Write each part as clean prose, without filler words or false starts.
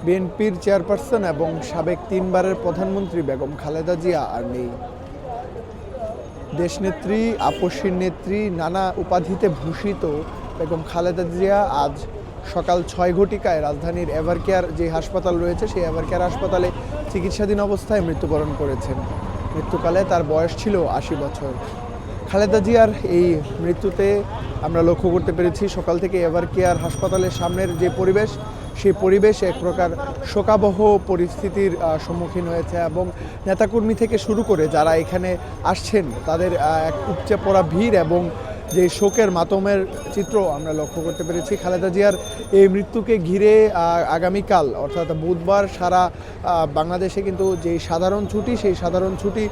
বিএনপির চেয়ারপারসন এবং সাবেক 3বারের প্রধানমন্ত্রী বেগম খালেদা জিয়া আর নেই। দেশনেত্রী, আপসীর নেত্রী, নানা উপাধিতে ভূষিত বেগম খালেদা জিয়া আজ সকাল 6 ঘটিকায় রাজধানীর এভারকেয়ার যে হাসপাতাল রয়েছে সেই এভারকেয়ার হাসপাতালে চিকিৎসাধীন অবস্থায় মৃত্যুবরণ করেছেন। মৃত্যুকালে তার বয়স ছিল 80 বছর। খালেদা জিয়ার এই মৃত্যুতে আমরা লক্ষ্য করতে পেরেছি সকাল থেকে এভারকেয়ার হাসপাতালের সামনের যে পরিবেশ, সেই পরিবেশ এক প্রকার শোকাবহ পরিস্থিতির সম্মুখীন হয়েছে এবং নেতাকর্মী থেকে শুরু করে যারা এখানে আসছেন তাদের এক উপচে পড়া ভিড় এবং যে শোকের মাতমের চিত্র আমরা লক্ষ্য করতে পেরেছি। খালেদা জিয়ার এই মৃত্যুকে ঘিরে আগামীকাল অর্থাৎ বুধবার সারা বাংলাদেশে কিন্তু যে সাধারণ ছুটি, সেই সাধারণ ছুটি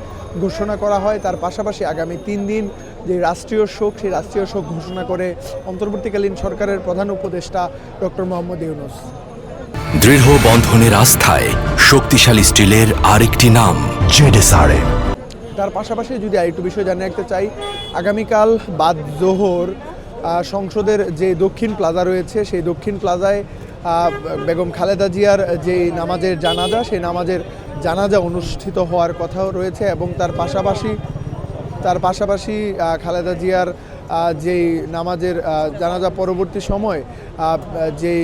ঘোষণা করা হয়। তার পাশাপাশি আগামী 3 দিন যে রাষ্ট্রীয় শোক, সেই রাষ্ট্রীয় শোক ঘোষণা করে অন্তর্বর্তীকালীন সরকারের প্রধান উপদেষ্টা ডক্টর মোহাম্মদ ইউনূস। দৃঢ় বন্ধনের আস্থায় শক্তিশালী স্টিলের আরেকটি নাম জেডএসআরএম। তার পাশাপাশি যদি আরেকটু বিষয় জানিয়ে রাখতে চাই, আগামীকাল বাদ জোহর সংসদের যে দক্ষিণ প্লাজা রয়েছে সেই দক্ষিণ প্লাজায় বেগম খালেদা জিয়ার যে নামাজের জানাজা, সেই নামাজের জানাজা অনুষ্ঠিত হওয়ার কথাও রয়েছে এবং তার পাশাপাশি খালেদা জিয়ার যেই নামাজের জানাজা পরবর্তী সময় যেই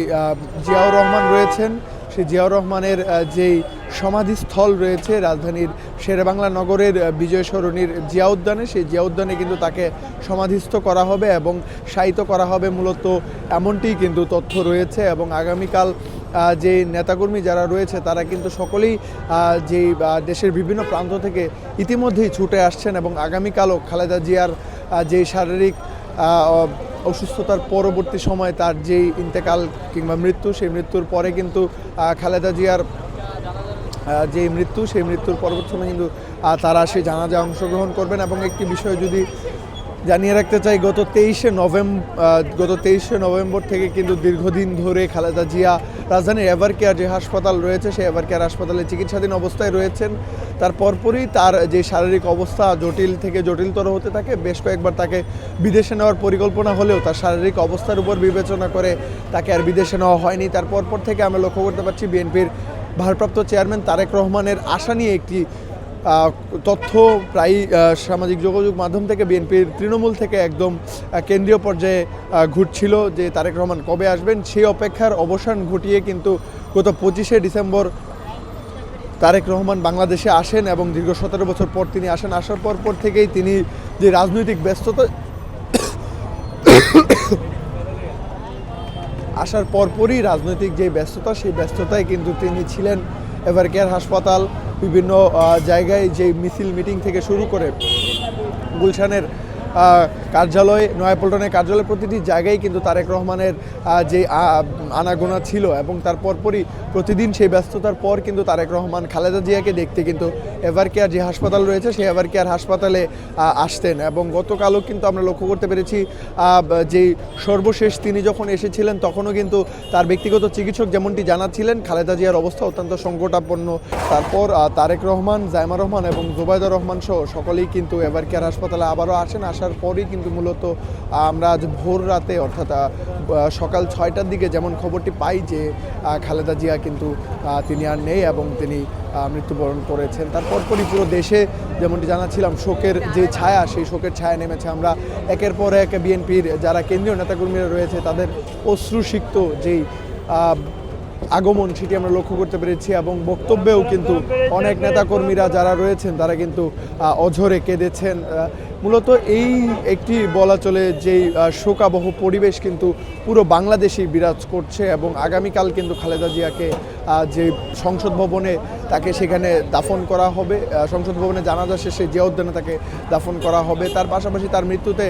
জিয়াউর রহমান রয়েছেন, সেই জিয়াউর রহমানের যেই সমাধিস্থল রয়েছে রাজধানীর শেরেবাংলা নগরের বিজয় সরণির জিয়া উদ্যানে, সেই জিয়া উদ্যানে কিন্তু তাকে সমাধিস্থ করা হবে এবং শায়িত করা হবে মূলত, এমনটিই কিন্তু তথ্য রয়েছে। এবং আগামীকাল যে নেতাকর্মী যারা রয়েছে তারা কিন্তু সকলেই যেই দেশের বিভিন্ন প্রান্ত থেকে ইতিমধ্যেই ছুটে আসছেন এবং আগামীকালও খালেদা জিয়ার যে শারীরিক অসুস্থতার পরবর্তী সময় তার যেই ইন্তেকাল কিংবা মৃত্যু, সেই মৃত্যুর পরে কিন্তু খালেদা জিয়ার যে মৃত্যু, সেই মৃত্যুর পরবর্তী সময় কিন্তু তারা সেই জানাজায় অংশগ্রহণ করবেন। এবং একটি বিষয় যদি জানিয়ে রাখতে চাই, গত 23শে নভেম্বর থেকে কিন্তু দীর্ঘদিন ধরে খালেদা জিয়া রাজধানীর এভারকেয়ার যে হাসপাতাল রয়েছে সেই এভারকেয়ার হাসপাতালে চিকিৎসাধীন অবস্থায় রয়েছেন। তার পরপরই তার যে শারীরিক অবস্থা জটিল থেকে জটিলতর হতে থাকে। বেশ কয়েকবার তাকে বিদেশে নেওয়ার পরিকল্পনা হলেও তার শারীরিক অবস্থার উপর বিবেচনা করে তাকে আর বিদেশে নেওয়া হয়নি। তার পরপর থেকে আমরা লক্ষ্য করতে পারছি বিএনপির ভারপ্রাপ্ত চেয়ারম্যান তারেক রহমানের আশা নিয়ে একটি তথ্য প্রায় সামাজিক যোগাযোগ মাধ্যম থেকে বিএনপির তৃণমূল থেকে একদম কেন্দ্রীয় পর্যায়ে ঘুরছিল যে তারেক রহমান কবে আসবেন। সেই অপেক্ষার অবসান ঘটিয়ে কিন্তু গত 25শে ডিসেম্বর তারেক রহমান বাংলাদেশে আসেন এবং দীর্ঘ 17 বছর পর তিনি আসেন। আসার পর থেকেই তিনি যে রাজনৈতিক ব্যস্ততা আসার পরপরই রাজনৈতিক যে ব্যস্ততা, সেই ব্যস্ততায় কিন্তু তিনি ছিলেন এভারকেয়ার হাসপাতাল, বিভিন্ন জায়গায় যে মিছিল মিটিং থেকে শুরু করে গুলশানের কার্যালয়, নয়াপল্টনের কার্যালয়, প্রতিটি জায়গায় কিন্তু তারেক রহমানের যে আনাগোনা ছিল এবং তার পরপরই প্রতিদিন সেই ব্যস্ততার পর কিন্তু তারেক রহমান খালেদা জিয়াকে দেখতে কিন্তু এভারকেয়ার যে হাসপাতাল রয়েছে সেই এভারকেয়ার হাসপাতালে আসতেন। এবং গতকালও কিন্তু আমরা লক্ষ্য করতে পেরেছি যেই সর্বশেষ তিনি যখন এসেছিলেন তখনও কিন্তু তার ব্যক্তিগত চিকিৎসক যেমনটি জানাচ্ছিলেন খালেদা জিয়ার অবস্থা অত্যন্ত সংকটাপন্ন। তারপর তারেক রহমান, জাইমা রহমান এবং জুবাইদা রহমান সহ সকলেই কিন্তু এভারকেয়ার হাসপাতালে আবারও আসেন। আসার পরই কিন্তু মূলত আমরা আজ ভোর রাতে অর্থাৎ সকাল 6টার দিকে যেমন খবরটি পাই যে খালেদা জিয়া কিন্তু তিনি আর নেই এবং তিনি মৃত্যুবরণ করেছেন। তারপরই পুরো দেশে যেমনটি জানাচ্ছিলাম শোকের যে ছায়া, সেই শোকের ছায়া নেমেছে। আমরা একের পর এক বিএনপির যারা কেন্দ্রীয় নেতাকর্মীরা রয়েছে তাদের অশ্রুসিক্ত যেই আগমন সেটি আমরা লক্ষ্য করতে পেরেছি এবং বক্তব্যেও কিন্তু অনেক নেতাকর্মীরা যারা রয়েছেন তারা কিন্তু অঝরে কেঁদেছেন। মূলত এই একটি বলা চলে যেই শোকাবহ পরিবেশ কিন্তু পুরো বাংলাদেশেই বিরাজ করছে এবং আগামীকাল কিন্তু খালেদা জিয়াকে যে সংসদ ভবনে তাকে সেখানে দাফন করা হবে, সংসদ ভবনে জানাজা শেষে জিয়া উদ্যানে তাকে দাফন করা হবে। তার পাশাপাশি তার মৃত্যুতে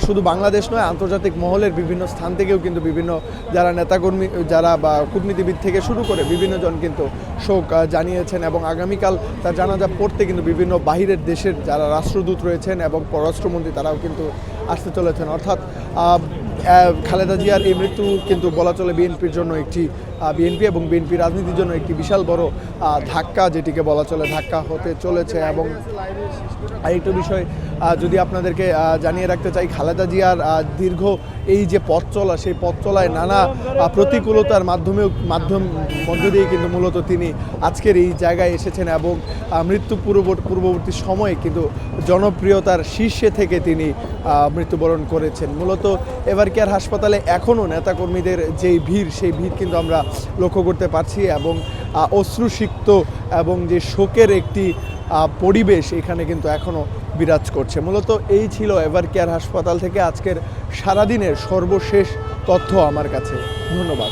শুধু বাংলাদেশ নয়, আন্তর্জাতিক মহলের বিভিন্ন স্থান থেকেও কিন্তু বিভিন্ন যারা নেতাকর্মী, যারা বা কূটনীতিবিদ থেকে শুরু করে বিভিন্ন জন কিন্তু শোক জানিয়েছেন এবং আগামীকাল তার জানাজা পড়তে কিন্তু বিভিন্ন বাহিরের দেশের যারা রাষ্ট্রদূত রয়েছেন এবং পররাষ্ট্রমন্ত্রী তারাও কিন্তু আসতে চলেছেন। অর্থাৎ খালেদা জিয়ার এই মৃত্যু কিন্তু বলা চলে বিএনপির জন্য একটি বিএনপি এবং বিএনপি রাজনীতির জন্য একটি বিশাল বড় ধাক্কা, যেটিকে বলা চলে ধাক্কা হতে চলেছে। এবং আরেকটু বিষয় যদি আপনাদেরকে জানিয়ে রাখতে চাই, খালেদা জিয়ার দীর্ঘ এই যে পথ চলা, সেই পথ চলায় নানা প্রতিকূলতার মধ্য দিয়ে কিন্তু মূলত তিনি আজকের এই জায়গায় এসেছেন এবং মৃত্যু পূর্ববর্তী সময়ে কিন্তু জনপ্রিয়তার শীর্ষে থেকে তিনি মৃত্যুবরণ করেছেন। মূলত এভারকেয়ার হাসপাতালে এখনও নেতাকর্মীদের যেই ভিড়, সেই ভিড় কিন্তু আমরা লক্ষ্য করতে পারছি এবং অশ্রুসিক্ত এবং যে শোকের একটি পরিবেশ এখানে কিন্তু এখনও বিরাজ করছে। মূলত এই ছিল এভারকেয়ার হাসপাতাল থেকে আজকের সারাদিনের সর্বশেষ তথ্য আমার কাছে। ধন্যবাদ।